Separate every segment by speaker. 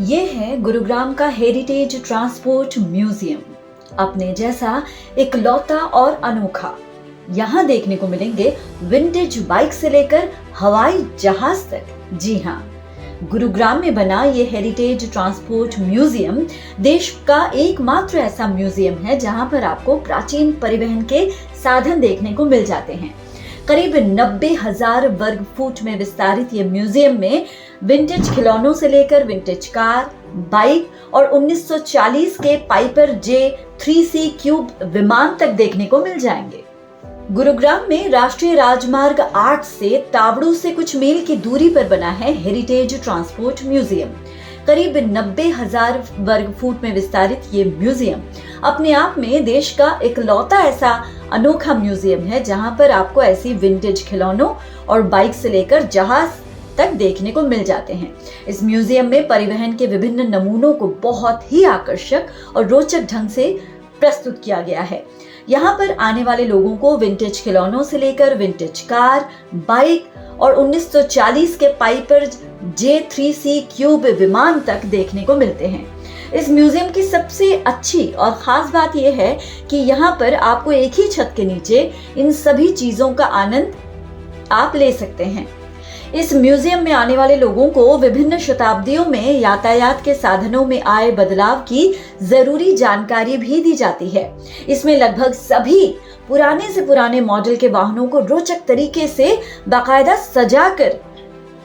Speaker 1: ये है गुरुग्राम का हेरिटेज ट्रांसपोर्ट म्यूजियम, अपने जैसा इकलौता और अनोखा। यहाँ देखने को मिलेंगे विंटेज बाइक से लेकर हवाई जहाज तक। जी हाँ, गुरुग्राम में बना ये हेरिटेज ट्रांसपोर्ट म्यूजियम देश का एकमात्र ऐसा म्यूजियम है जहाँ पर आपको प्राचीन परिवहन के साधन देखने को मिल जाते हैं। करीब 90,000 वर्ग फुट में विस्तारित ये म्यूजियम में विंटेज खिलौनों से लेकर विंटेज कार, बाइक और 1940 के पाइपर J3C क्यूब विमान तक देखने को मिल जाएंगे। गुरुग्राम में राष्ट्रीय राजमार्ग 8 से तावड़ू से कुछ मील की दूरी पर बना है हेरिटेज ट्रांसपोर्ट म्यूजियम। करीब 90,000 वर्ग फुट में विस्तारित ये म्यूजियम अपने आप में देश का इकलौता ऐसा अनोखा म्यूजियम है जहां पर आपको ऐसी विंटेज खिलौनों और बाइक से लेकर जहाज तक देखने को मिल जाते हैं। इस म्यूजियम में परिवहन के विभिन्न नमूनों को बहुत ही आकर्षक और रोचक ढंग से प्रस्तुत किया गया है। यहाँ पर आने वाले लोगों को विंटेज खिलौनों से लेकर विंटेज कार, बाइक और 1940 के पाइपर J3C क्यूब विमान तक देखने को मिलते हैं। इस म्यूजियम की सबसे अच्छी और खास बात यह है कि यहाँ पर आपको एक ही छत के नीचे इन सभी चीजों का आनंद आप ले सकते हैं। इस म्यूजियम में आने वाले लोगों को विभिन्न शताब्दियों में यातायात के साधनों में आए बदलाव की जरूरी जानकारी भी दी जाती है। इसमें लगभग सभी पुराने से पुराने मॉडल के वाहनों को रोचक तरीके से बाकायदा सजाकर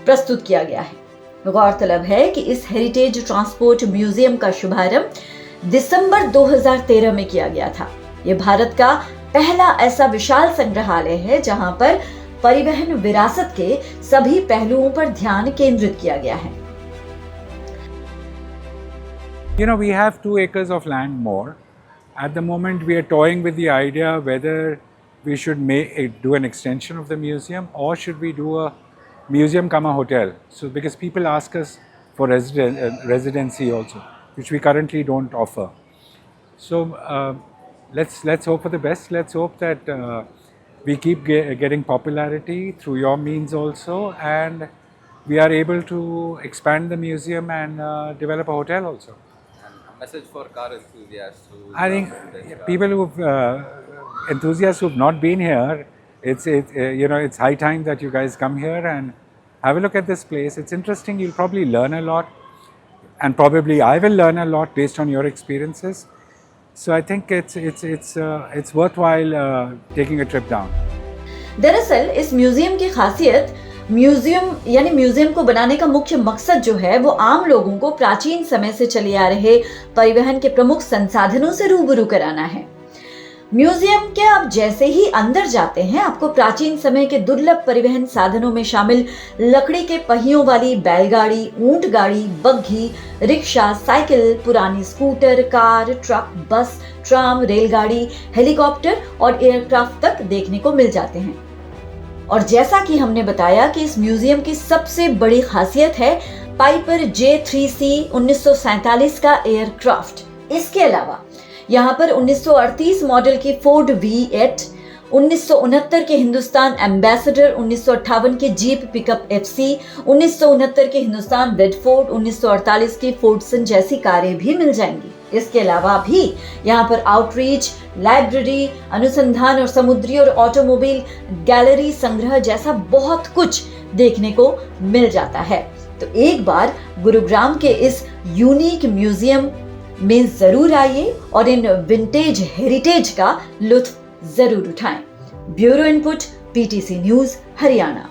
Speaker 1: प्रस्तुत किया गया है। गौरतलब है कि इस हेरिटेज ट्रांसपोर्ट म्यूजियम का शुभारंभ दिसंबर 2013 में किया गया था। ये भारत का पहला ऐसा विशाल संग्रहालय है जहां पर परिवहन विरासत के सभी पहलुओं पर ध्यान केंद्रित किया गया है।
Speaker 2: You know, we have 2 acres of land more. At the moment, we are toying with the idea whether we should do an extension of the museum or should we do a museum come a hotel. So, because people ask us for residency also, which we currently don't offer. So, let's hope for the best. Let's hope that we keep getting popularity through your means also, and we are able to expand the museum and develop a hotel also.
Speaker 3: Message for car enthusiasts
Speaker 2: I think people enthusiasts who've not been here, it's high time that you guys come here and have a look at this place. It's interesting. You'll probably learn a lot, and probably I will learn a lot based on your experiences. So I think it's worthwhile taking a trip down.
Speaker 1: दरअसल इस museum की खासियत museum को बनाने का मुख्य मकसद जो है वो आम लोगों को प्राचीन समय से चले आ रहे परिवहन के प्रमुख संसाधनों से रूबरू कराना है। म्यूजियम के आप जैसे ही अंदर जाते हैं आपको प्राचीन समय के दुर्लभ परिवहन साधनों में शामिल लकड़ी के पहियों वाली बैलगाड़ी, ऊंट गाड़ी, बग्घी, रिक्शा, साइकिल, पुरानी स्कूटर, कार, ट्रक, बस, ट्राम, रेलगाड़ी, हेलीकॉप्टर और एयरक्राफ्ट तक देखने को मिल जाते हैं। और जैसा कि हमने बताया कि इस म्यूजियम की सबसे बड़ी खासियत है पाइपर J3C 1947 का एयरक्राफ्ट। इसके अलावा यहाँ पर 1938 मॉडल की फोर्ड V8, 1969 के हिंदुस्तान एम्बेसडर, 1958 के जीप पिकअप FC, 1969 के हिंदुस्तान बेडफोर्ड, 1948 की फोर्डसन जैसी कारें भी मिल जाएंगी। इसके अलावा भी यहाँ पर आउटरीच, लाइब्रेरी, अनुसंधान और समुद्री और ऑटोमोबाइल गैलरी, संग्रह जैसा बहुत कुछ देखने को मिल जाता है। तो एक बार गुरुग्राम के इस यूनिक म्यूजियम में जरूर आइए और इन विंटेज हेरिटेज का लुत्फ जरूर उठाएं। Bureau input, PTC news, Haryana.